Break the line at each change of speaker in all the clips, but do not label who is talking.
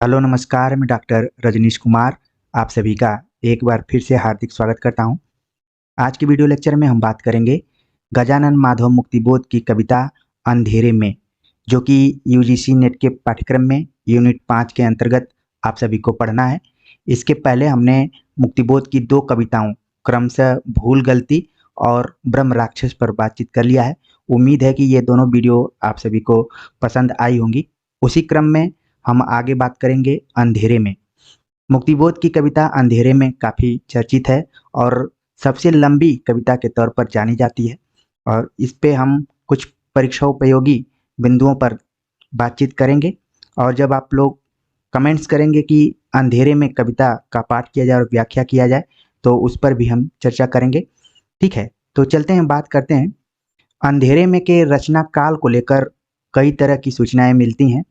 Hello नमस्कार, मैं doctor Rajneesh Kumar आप सभी का एक बार फिर से हार्दिक स्वागत करता हूं। आज के वीडियो लेक्चर में हम बात करेंगे गजानन माधव मुक्तिबोध की कविता अंधेरे में, जो कि यूजीसी नेट के पाठ्यक्रम में यूनिट 5 के अंतर्गत आप सभी को पढ़ना है। इसके पहले हमने मुक्तिबोध की दो कविताओं क्रमशः भूल गलती और ब्रह्म राक्षस पर बातचीत कर लिया है। उम्मीद है कि ये दोनों वीडियो आप सभी को पसंद आई होंगी। उसी क्रम में हम आगे बात करेंगे अंधेरे में। मुक्तिबोध की कविता अंधेरे में काफ़ी चर्चित है और सबसे लंबी कविता के तौर पर जानी जाती है, और इस पे हम कुछ परीक्षाओपयोगी बिंदुओं पर बातचीत करेंगे। और जब आप लोग कमेंट्स करेंगे कि अंधेरे में कविता का पाठ किया जाए और व्याख्या किया जाए, तो उस पर भी हम चर्चा करेंगे। ठीक है, तो चलते हैं, बात करते हैं। अंधेरे में के रचना काल को लेकर कई तरह की सूचनाएं मिलती हैं।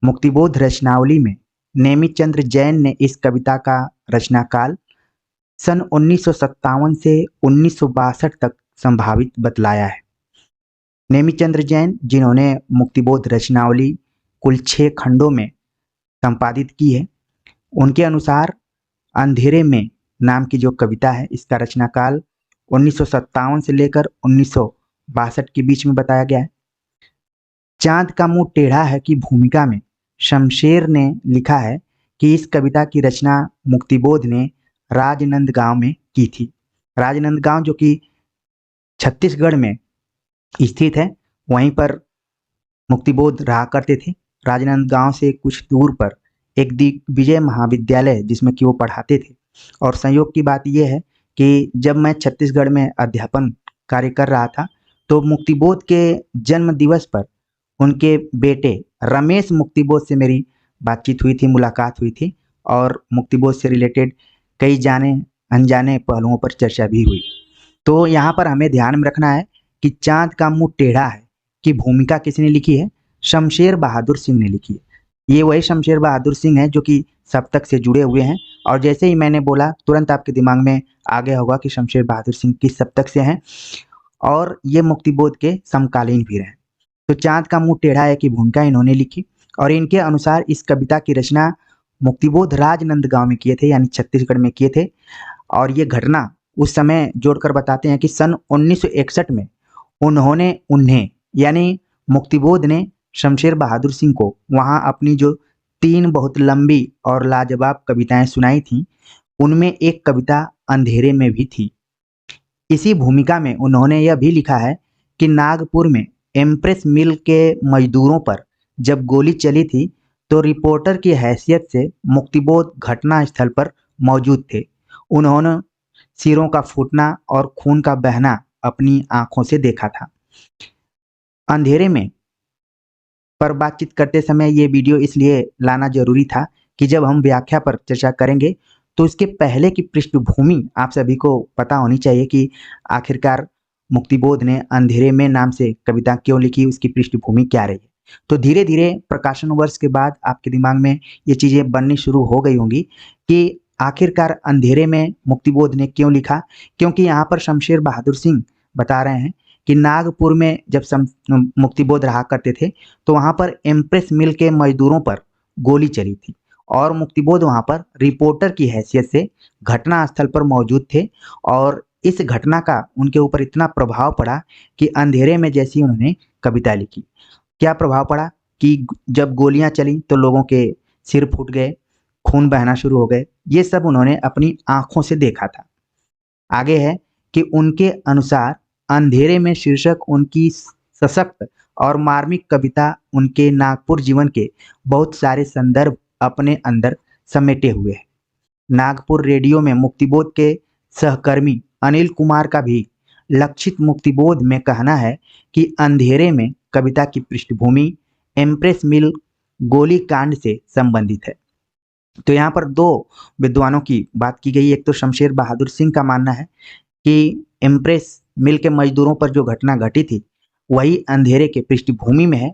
मुक्तिबोध रचनावली में नेमित चंद्र जैन ने इस कविता का रचनाकाल सन 1957 से 1962 तक संभावित बतलाया है। नेमित चंद्र जैन, जिन्होंने मुक्तिबोध रचनावली कुल 6 खंडों में संपादित की है, उनके अनुसार अंधेरे में नाम की जो कविता है, इसका रचनाकाल 1957 से लेकर 1962 के बीच में बताया गया है। चांद का मुंह टेढ़ा है की भूमिका में शमशेर ने लिखा है कि इस कविता की रचना मुक्तिबोध ने राजनंदगांव में की थी। राजनंदगांव जो कि छत्तीसगढ़ में स्थित है, वहीं पर मुक्तिबोध रहा करते थे। राजनांदगांव से कुछ दूर पर एक दिग्विजय महाविद्यालय जिसमें कि वो पढ़ाते थे। और संयोग की बात यह है कि जब मैं छत्तीसगढ़ में अध्यापन कार्य कर रहा था, तो मुक्तिबोध के जन्म दिवस पर उनके बेटे रमेश मुक्तिबोध से मेरी बातचीत हुई थी, मुलाकात हुई थी, और मुक्तिबोध से रिलेटेड कई जाने अनजाने पहलुओं पर चर्चा भी हुई। तो यहाँ पर हमें ध्यान में रखना है कि चांद का मुंह टेढ़ा है की भूमिका किसने लिखी है? शमशेर बहादुर सिंह ने लिखी है। ये वही शमशेर बहादुर सिंह है जो कि सप्तक से जुड़े हुए हैं, और जैसे ही मैंने बोला तुरंत आपके दिमाग में आ गया होगा कि शमशेर बहादुर सिंह किस सप्तक से हैं, और ये मुक्तिबोध के समकालीन भी रहे। तो चांद का मुंह टेढ़ा है की भूमिका इन्होंने लिखी, और इनके अनुसार इस कविता की रचना मुक्तिबोध राजनंदगांव में किए थे, यानी छत्तीसगढ़ में किए थे। और ये घटना उस समय जोड़कर बताते हैं कि सन 1961 में उन्हें यानी मुक्तिबोध ने शमशेर बहादुर सिंह को वहां अपनी जो 3 बहुत लंबी और लाजवाब कविताएं सुनाई थीं, उनमें एक कविता अंधेरे में भी थी। इसी भूमिका में उन्होंने यह भी लिखा है कि नागपुर में एम्प्रेस मिल के मजदूरों पर जब गोली चली थी, तो रिपोर्टर की हैसियत से मुक्तिबोध घटना स्थल पर मौजूद थे। उन्होंने सिरों का फूटना और खून का बहना अपनी आंखों से देखा था। अंधेरे में पर बातचीत करते समय ये वीडियो इसलिए लाना जरूरी था कि जब हम व्याख्या पर चर्चा करेंगे, तो इसके पहले की पृष्ठभूमि आप सभी को पता होनी चाहिए कि आखिरकार मुक्तिबोध ने अंधेरे में नाम से कविता क्यों लिखी, उसकी पृष्ठभूमि क्या रही है। तो धीरे धीरे प्रकाशन वर्ष के बाद आपके दिमाग में ये चीज़ें बननी शुरू हो गई होंगी कि आखिरकार अंधेरे में मुक्तिबोध ने क्यों लिखा। क्योंकि यहाँ पर शमशेर बहादुर सिंह बता रहे हैं कि नागपुर में जब मुक्तिबोध रहा करते थे, तो वहाँ पर एम्प्रेस मिल के मजदूरों पर गोली चली थी, और मुक्तिबोध वहाँ पर रिपोर्टर की हैसियत से घटना स्थल पर मौजूद थे। और इस घटना का उनके ऊपर इतना प्रभाव पड़ा कि अंधेरे में जैसी उन्होंने कविता लिखी। क्या प्रभाव पड़ा कि जब गोलियां चली तो लोगों के सिर फूट गए, खून बहना शुरू हो गए। ये सब उन्होंने अपनी आंखों से देखा था। आगे है कि उनके अनुसार अंधेरे में शीर्षक उनकी सशक्त और मार्मिक कविता उनके नागपुर जीवन के बहुत सारे संदर्भ अपने अंदर समेटे हुए है। नागपुर रेडियो में मुक्तिबोध के सहकर्मी अनिल कुमार का भी लक्षित मुक्तिबोध में कहना है कि अंधेरे में कविता की पृष्ठभूमि एम्प्रेस मिल गोलीकांड से संबंधित है। तो यहाँ पर दो विद्वानों की बात की गई। एक तो शमशेर बहादुर सिंह का मानना है कि एम्प्रेस मिल के मजदूरों पर जो घटना घटी थी वही अंधेरे के पृष्ठभूमि में है।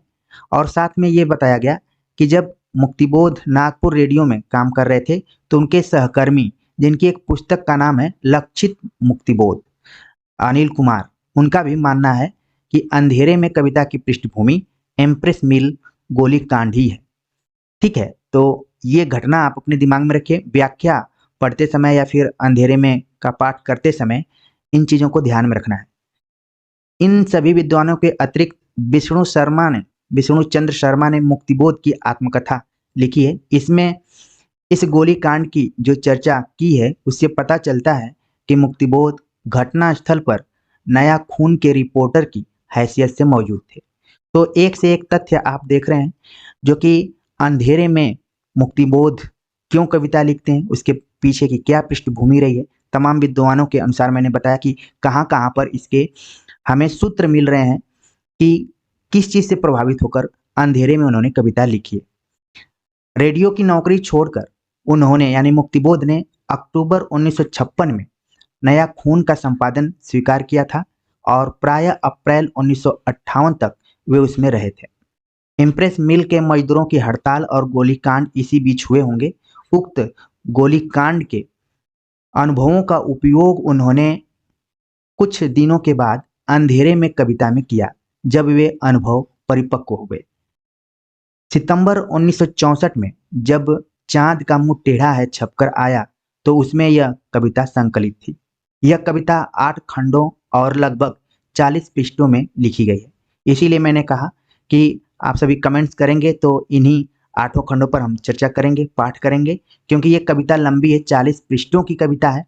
और साथ में ये बताया गया कि जब मुक्तिबोध नागपुर रेडियो में काम कर रहे थे, तो उनके सहकर्मी, जिनकी एक पुस्तक का नाम है लक्षित मुक्तिबोध, अनिल कुमार, उनका भी मानना है कि अंधेरे में कविता की पृष्ठभूमि एम्प्रेस मिल गोलीकांड ही है। ठीक है, तो ये घटना आप अपने दिमाग में रखिए। व्याख्या पढ़ते समय या फिर अंधेरे में का पाठ करते समय इन चीज़ों को ध्यान में रखना है। इन सभी विद्वानों के अतिरिक्त विष्णु चंद्र शर्मा ने मुक्तिबोध की आत्मकथा लिखी है। इसमें इस गोलीकांड की जो चर्चा की है उससे पता चलता है कि मुक्तिबोध घटना स्थल पर नया खून के रिपोर्टर की हैसियत से मौजूद थे। तो एक से एक तथ्य आप देख रहे हैं जो कि अंधेरे में मुक्तिबोध क्यों कविता लिखते हैं, उसके पीछे की क्या पृष्ठभूमि रही है। तमाम विद्वानों के अनुसार मैंने बताया कि कहाँ कहाँ पर इसके हमें सूत्र मिल रहे हैं कि किस चीज़ से प्रभावित होकर अंधेरे में उन्होंने कविता लिखी है। रेडियो की नौकरी छोड़कर उन्होंने यानी मुक्तिबोध ने अक्टूबर 1956 में नया खून का संपादन स्वीकार किया था और प्राय अप्रैल 1958 तक वे उसमें रहे थे। इम्प्रेस मिल के मजदूरों की हड़ताल और गोलीकांड इसी बीच हुए होंगे। उक्त गोलीकांड के अनुभवों का उपयोग उन्होंने कुछ दिनों के बाद अंधेरे में कविता में किया जब वे अनुभव परिपक्व हो गए। सितंबर 1964 में जब चांद का मुंह टेढ़ा है छपकर आया तो उसमें यह कविता संकलित थी। यह कविता 8 खंडों और लगभग 40 पृष्ठों में लिखी गई है। इसीलिए मैंने कहा कि आप सभी कमेंट्स करेंगे तो इन्हीं 8 खंडों पर हम चर्चा करेंगे, पाठ करेंगे, क्योंकि ये कविता लंबी है, 40 पृष्ठों की कविता है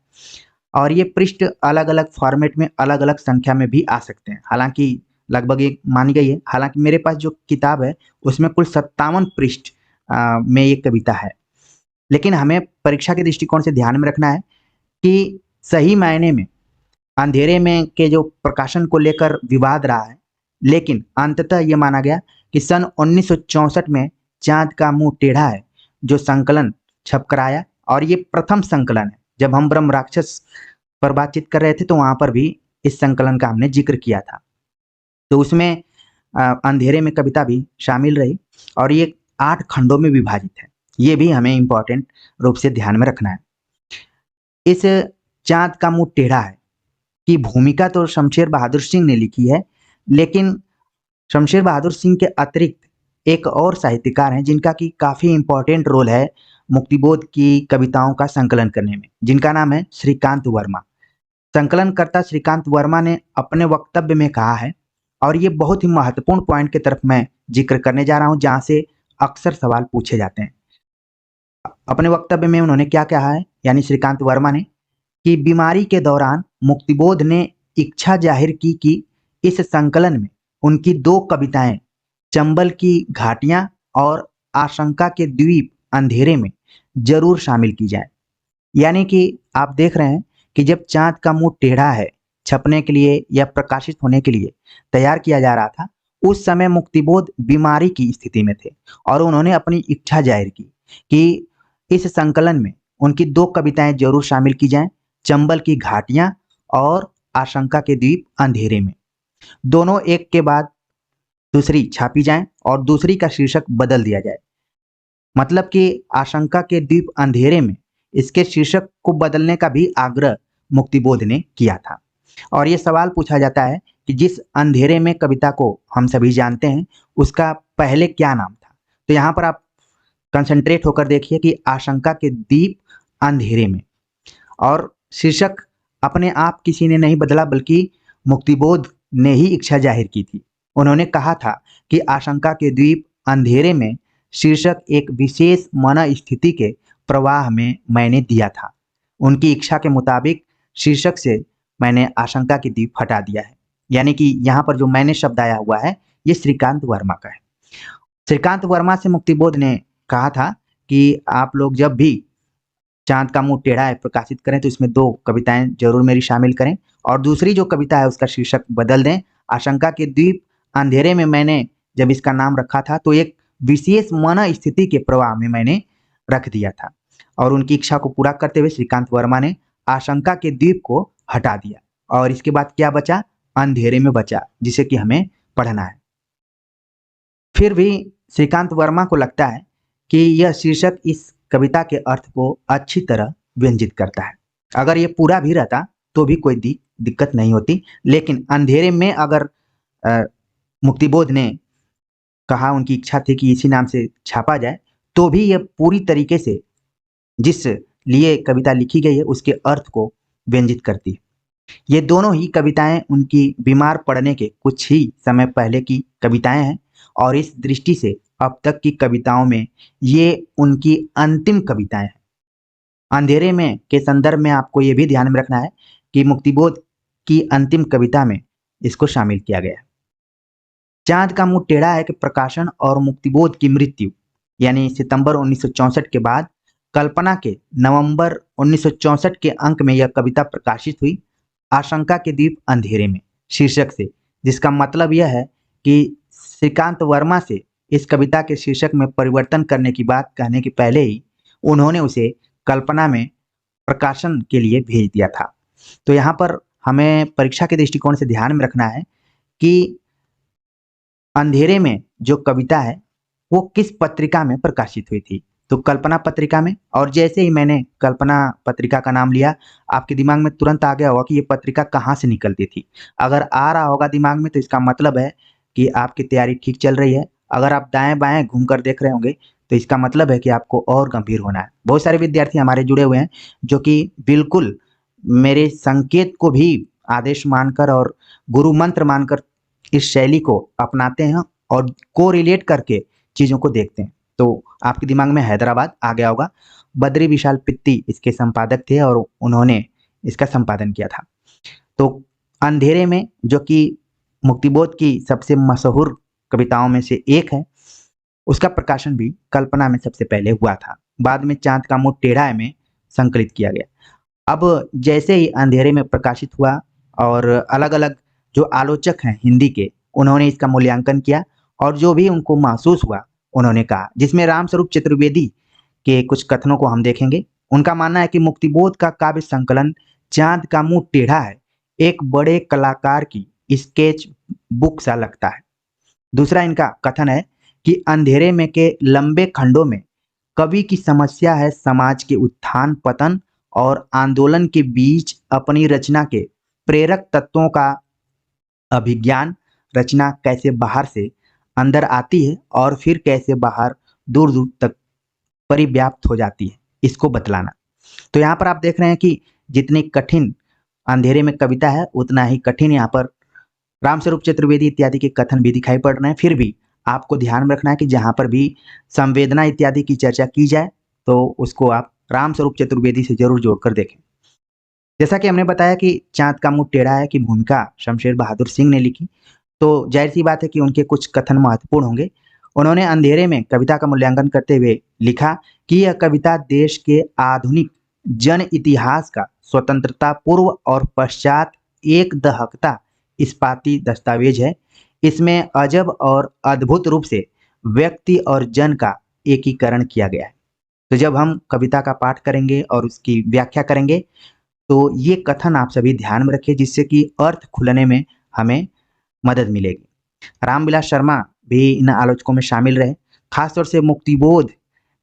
और ये पृष्ठ अलग अलग फॉर्मेट में अलग अलग संख्या में भी आ सकते हैं। हालांकि लगभग एक मानी गई है। हालांकि मेरे पास जो किताब है उसमें कुल 57 पृष्ठ में ये कविता है। लेकिन हमें परीक्षा के दृष्टिकोण से ध्यान में रखना है कि सही मायने में अंधेरे में के जो प्रकाशन को लेकर विवाद रहा है, लेकिन अंततः ये माना गया कि सन 1964 में चांद का मुंह टेढ़ा है जो संकलन छप कर आया और ये प्रथम संकलन है। जब हम ब्रह्म राक्षस पर बातचीत कर रहे थे तो वहां पर भी इस संकलन का हमने जिक्र किया था। तो उसमें अंधेरे में कविता भी शामिल रही और ये 8 खंडों में विभाजित है। ये भी हमें इम्पोर्टेंट रूप से ध्यान में रखना है। इस चांद का मुंह टेढ़ा है की भूमिका तो शमशेर बहादुर सिंह ने लिखी है, लेकिन शमशेर बहादुर सिंह के अतिरिक्त एक और साहित्यकार हैं जिनका कि काफ़ी इम्पोर्टेंट रोल है मुक्तिबोध की कविताओं का संकलन करने में, जिनका नाम है श्रीकांत वर्मा। संकलनकर्ता श्रीकांत वर्मा ने अपने वक्तव्य में कहा है, और ये बहुत ही महत्वपूर्ण पॉइंट की तरफ मैं जिक्र करने जा रहा हूँ जहाँ से अक्सर सवाल पूछे जाते हैं। अपने वक्तव्य में उन्होंने क्या कहा है, यानी श्रीकांत वर्मा ने, कि बीमारी के दौरान मुक्तिबोध ने इच्छा जाहिर की कि इस संकलन में उनकी 2 कविताएं चंबल की घाटियां और आशंका के द्वीप अंधेरे में जरूर शामिल की जाए। यानी कि आप देख रहे हैं कि जब चांद का मुंह टेढ़ा है छपने के लिए या प्रकाशित होने के लिए तैयार किया जा रहा था, उस समय मुक्तिबोध बीमारी की स्थिति में थे और उन्होंने अपनी इच्छा जाहिर की कि इस संकलन में उनकी 2 कविताएं जरूर शामिल की जाएं, चंबल की घाटियां और आशंका के द्वीप अंधेरे में। दोनों एक के बाद दूसरी छापी जाएं और दूसरी का शीर्षक बदल दिया जाए। मतलब कि आशंका के द्वीप अंधेरे में इसके शीर्षक को बदलने का भी आग्रह मुक्तिबोध ने किया था। और ये सवाल पूछा जाता है कि जिस अंधेरे में कविता को हम सभी जानते हैं उसका पहले क्या नाम था। तो यहाँ पर आप कंसंट्रेट होकर देखिए कि आशंका के द्वीप अंधेरे में, और शीर्षक अपने आप किसी ने नहीं बदला बल्कि मुक्तिबोध ने ही इच्छा जाहिर की थी। उन्होंने कहा था कि आशंका के द्वीप अंधेरे में शीर्षक एक विशेष मन स्थिति के प्रवाह में मैंने दिया था। उनकी इच्छा के मुताबिक शीर्षक से मैंने आशंका के द्वीप हटा दिया है। यानी कि यहाँ पर जो मैंने शब्द आया हुआ है ये श्रीकांत वर्मा का है। श्रीकांत वर्मा से मुक्तिबोध ने कहा था कि आप लोग जब भी चांद का मुंह टेढ़ा है प्रकाशित करें तो इसमें 2 कविताएं जरूर मेरी शामिल करें, और दूसरी जो कविता है उसका शीर्षक बदल दें। आशंका के द्वीप अंधेरे में मैंने जब इसका नाम रखा था तो एक विशेष मन स्थिति के प्रवाह में मैंने रख दिया था। और उनकी इच्छा को पूरा करते हुए श्रीकांत वर्मा ने आशंका के द्वीप को हटा दिया और इसके बाद क्या बचा, अंधेरे में बचा, जिसे कि हमें पढ़ना है। फिर भी श्रीकांत वर्मा को लगता है कि यह शीर्षक इस कविता के अर्थ को अच्छी तरह व्यंजित करता है। अगर ये पूरा भी रहता तो भी कोई दिक्कत नहीं होती, लेकिन अंधेरे में अगर मुक्तिबोध ने कहा, उनकी इच्छा थी कि इसी नाम से छापा जाए, तो भी यह पूरी तरीके से जिस लिए कविता लिखी गई है उसके अर्थ को व्यंजित करती है। ये दोनों ही कविताएं उनकी बीमार पड़ने के कुछ ही समय पहले की कविताएं हैं और इस दृष्टि से अब तक की कविताओं में ये उनकी अंतिम कविताएं हैं। अंधेरे में के संदर्भ में आपको ये भी ध्यान में रखना है कि मुक्तिबोध की अंतिम कविता में इसको शामिल किया गया है। चांद का मुंह टेढ़ा है के प्रकाशन और मुक्तिबोध की मृत्यु यानी सितंबर 1964 के बाद कल्पना के नवंबर 1964 के अंक में यह कविता प्रकाशित हुई, आशंका के द्वीप अंधेरे में शीर्षक से, जिसका मतलब यह है कि श्रीकांत वर्मा से इस कविता के शीर्षक में परिवर्तन करने की बात कहने के पहले ही उन्होंने उसे कल्पना में प्रकाशन के लिए भेज दिया था। तो यहाँ पर हमें परीक्षा के दृष्टिकोण से ध्यान में रखना है कि अंधेरे में जो कविता है वो किस पत्रिका में प्रकाशित हुई थी, तो कल्पना पत्रिका में। और जैसे ही मैंने कल्पना पत्रिका का नाम लिया आपके दिमाग में तुरंत आ गया होगा कि ये पत्रिका कहाँ से निकलती थी। अगर आ रहा होगा दिमाग में तो इसका मतलब है कि आपकी तैयारी ठीक चल रही है। अगर आप दाएं बाएं घूम कर देख रहे होंगे तो इसका मतलब है कि आपको और गंभीर होना है। बहुत सारे विद्यार्थी हमारे जुड़े हुए हैं जो कि बिल्कुल मेरे संकेत को भी आदेश मानकर और गुरु मंत्र मानकर इस शैली को अपनाते हैं और को रिलेट करके चीज़ों को देखते हैं। तो आपके दिमाग में हैदराबाद आ गया होगा। बद्री विशाल पित्ती इसके संपादक थे और उन्होंने इसका संपादन किया था। तो अंधेरे में जो कि मुक्तिबोध की सबसे मशहूर कविताओं में से एक है, उसका प्रकाशन भी कल्पना में सबसे पहले हुआ था। बाद में चांद का मुंह टेढ़ा है में संकलित किया गया। अब जैसे ही अंधेरे में प्रकाशित हुआ और अलग अलग जो आलोचक हैं हिंदी के, उन्होंने इसका मूल्यांकन किया और जो भी उनको महसूस हुआ उन्होंने कहा, जिसमें रामस्वरूप चतुर्वेदी के कुछ कथनों को हम देखेंगे। उनका मानना है कि मुक्तिबोध का काव्य संकलन चांद का मुंह टेढ़ा है एक बड़े कलाकार की स्केच बुक सा लगता है। दूसरा इनका कथन है कि अंधेरे में के लंबे खंडों में कवि की समस्या है समाज के उत्थान पतन और आंदोलन के बीच अपनी रचना के प्रेरक तत्वों का अभिज्ञान, रचना कैसे बाहर से अंदर आती है और फिर कैसे बाहर दूर दूर तक परिव्याप्त हो जाती है, इसको बतलाना। तो यहाँ पर आप देख रहे हैं कि जितनी कठिन अंधेरे में कविता है उतना ही कठिन यहाँ पर रामस्वरूप चतुर्वेदी इत्यादि के कथन भी दिखाई पड़ रहे हैं। फिर भी आपको ध्यान में रखना है कि जहाँ पर भी संवेदना इत्यादि की चर्चा की जाए तो उसको आप रामस्वरूप चतुर्वेदी से जरूर जोड़कर देखें। जैसा कि हमने बताया कि चांद का मुंह टेढ़ा है की भूमिका शमशेर बहादुर सिंह ने लिखी, तो जाहिर सी बात है कि उनके कुछ कथन महत्वपूर्ण होंगे। उन्होंने अंधेरे में कविता का मूल्यांकन करते हुए लिखा कि यह कविता देश के आधुनिक जन इतिहास का स्वतंत्रता पूर्व और पश्चात एक दहकता इस्पाती दस्तावेज है। इसमें अजब और अद्भुत रूप से व्यक्ति और जन का एकीकरण किया गया है। तो जब हम कविता का पाठ करेंगे और उसकी व्याख्या करेंगे तो ये कथन आप सभी ध्यान में रखिए, जिससे कि अर्थ खुलने में हमें मदद मिलेगी। रामविलास शर्मा भी इन आलोचकों में शामिल रहे। खासतौर से मुक्तिबोध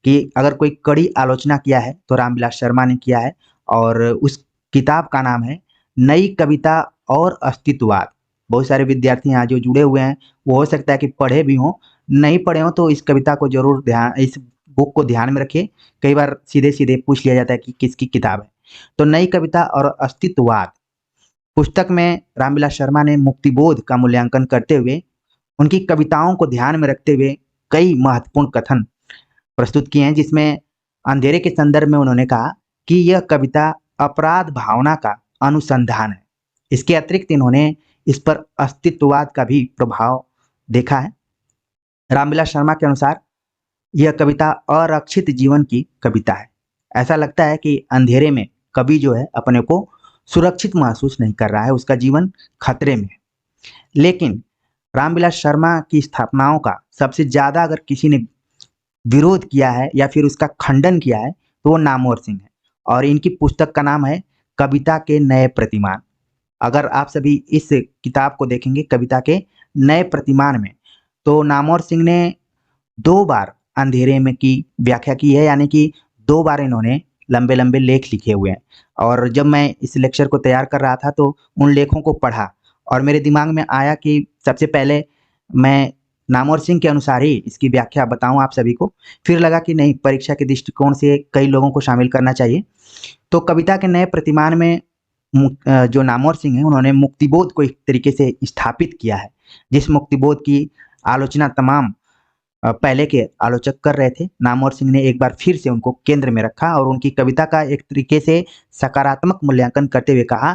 की अगर कोई कड़ी आलोचना किया है तो रामविलास शर्मा ने किया है और उस किताब का नाम है नई कविता और अस्तित्ववाद। बहुत सारे विद्यार्थी यहाँ जो जुड़े हुए हैं वो हो सकता है कि पढ़े भी हों, नहीं पढ़े हों तो इस कविता को जरूर इस बुक को ध्यान में रखिए। कई बार सीधे सीधे पूछ लिया जाता है कि किसकी किताब है। तो नई कविता और अस्तित्ववाद पुस्तक में रामविलास शर्मा ने मुक्तिबोध का मूल्यांकन करते हुए उनकी कविताओं को ध्यान में रखते हुए कई महत्वपूर्ण कथन प्रस्तुत किए हैं, जिसमें अंधेरे के संदर्भ में उन्होंने कहा कि यह कविता अपराध भावना का अनुसंधान है। इसके अतिरिक्त इन्होंने इस पर अस्तित्ववाद का भी प्रभाव देखा है। रामविलास शर्मा के अनुसार यह कविता अरक्षित जीवन की कविता है। ऐसा लगता है कि अंधेरे में कवि जो है अपने को सुरक्षित महसूस नहीं कर रहा है, उसका जीवन खतरे में है। लेकिन रामविलास शर्मा की स्थापनाओं का सबसे ज्यादा अगर किसी ने विरोध किया है या फिर उसका खंडन किया है तो वो नामवर सिंह है और इनकी पुस्तक का नाम है कविता के नए प्रतिमान। अगर आप सभी इस किताब को देखेंगे कविता के नए प्रतिमान में, तो नामवर सिंह ने 2 बार अंधेरे में की व्याख्या की है, यानी कि 2 बार इन्होंने लंबे लंबे लेख लिखे हुए हैं। और जब मैं इस लेक्चर को तैयार कर रहा था तो उन लेखों को पढ़ा और मेरे दिमाग में आया कि सबसे पहले मैं नामवर सिंह के अनुसार ही इसकी व्याख्या बताऊं आप सभी को। फिर लगा कि नहीं, परीक्षा के दृष्टिकोण से कई लोगों को शामिल करना चाहिए। तो कविता के नए प्रतिमान में जो नामवर सिंह है उन्होंने मुक्तिबोध को एक तरीके से स्थापित किया है, जिस मुक्तिबोध की आलोचना तमाम पहले के आलोचक कर रहे थे। नामवर सिंह ने एक बार फिर से उनको केंद्र में रखा और उनकी कविता का एक तरीके से सकारात्मक मूल्यांकन करते हुए कहा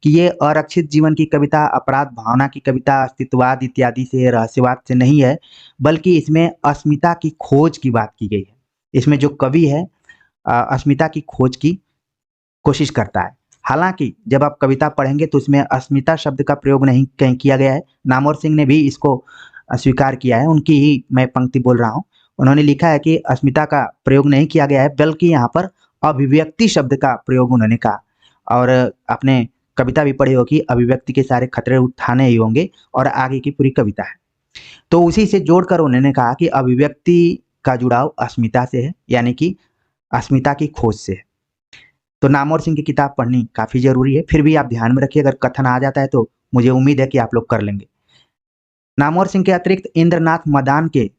कि ये आरक्षित जीवन की कविता, अपराध भावना की कविता, अस्तित्ववाद इत्यादि से, रहस्यवाद से नहीं है, बल्कि इसमें अस्मिता की खोज की बात की गई है। इसमें जो कवि है अस्मिता की खोज की कोशिश करता है। हालांकि जब आप कविता पढ़ेंगे तो इसमें अस्मिता शब्द का प्रयोग नहीं कहीं किया गया है। नामवर सिंह ने भी इसको स्वीकार किया है, उनकी ही मैं पंक्ति बोल रहा हूँ। उन्होंने लिखा है कि अस्मिता का प्रयोग नहीं किया गया है, बल्कि यहाँ पर अभिव्यक्ति शब्द का प्रयोग उन्होंने कहा। और आपने कविता भी पढ़ी होगी, अभिव्यक्ति के सारे खतरे उठाने ही होंगे, और आगे की पूरी कविता है। तो उसी से जोड़कर उन्होंने कहा कि अभिव्यक्ति का जुड़ाव अस्मिता से है, यानी कि अस्मिता की खोज से है। तो नामवर सिंह की किताब पढ़नी काफी जरूरी है। फिर भी आप ध्यान में रखिए, अगर कथन आ जाता है तो मुझे उम्मीद है कि आप लोग कर लेंगे। नामवर सिंह के अतिरिक्त इंद्रनाथ मदान के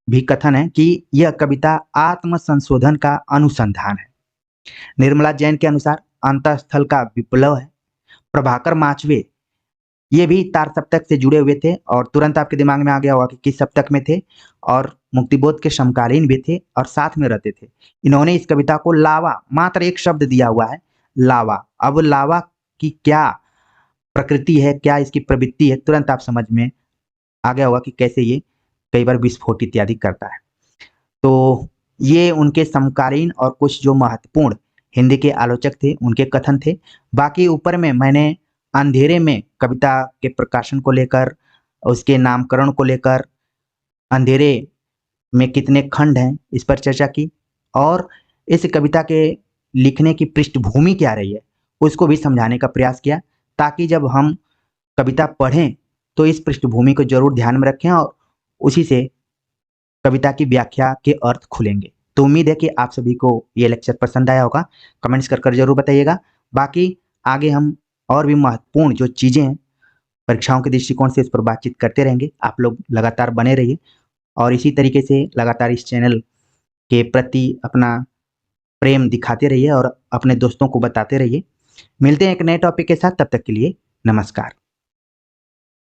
भी कथन है कि यह कविता आत्म संशोधन का अनुसंधान है। निर्मला जैन के अनुसार अंतःस्थल का विप्लव है। प्रभाकर माचवे ये भी तार सप्तक से जुड़े हुए थे, और तुरंत आपके दिमाग में आ गया होगा कि किस सप्तक में थे, और मुक्तिबोध के समकालीन भी थे और साथ में रहते थे। इन्होंने इस कविता को लावा, मात्र एक शब्द दिया हुआ है, लावा। अब लावा की क्या प्रकृति है, क्या इसकी प्रवृत्ति है, तुरंत आप समझ में आ गया होगा कि कैसे ये कई बार विस्फोट इत्यादि करता है। तो ये उनके समकालीन और कुछ जो महत्वपूर्ण हिंदी के आलोचक थे उनके कथन थे। बाकी ऊपर में मैंने अंधेरे में कविता के प्रकाशन को लेकर, उसके नामकरण को लेकर, अंधेरे में कितने खंड हैं इस पर चर्चा की, और इस कविता के लिखने की पृष्ठभूमि क्या रही है उसको भी समझाने का प्रयास किया, ताकि जब हम कविता पढ़ें तो इस पृष्ठभूमि को जरूर ध्यान में रखें और उसी से कविता की व्याख्या के अर्थ खुलेंगे। तो उम्मीद है कि आप सभी को ये लेक्चर पसंद आया होगा। कमेंट्स कर जरूर बताइएगा। बाकी आगे हम और भी महत्वपूर्ण जो चीज़ें हैं परीक्षाओं के दृष्टिकोण से, इस पर बातचीत करते रहेंगे। आप लोग लगातार बने रहिए और इसी तरीके से लगातार इस चैनल के प्रति अपना प्रेम दिखाते रहिए और अपने दोस्तों को बताते रहिए। मिलते हैं एक नए टॉपिक के साथ, तब तक के लिए नमस्कार।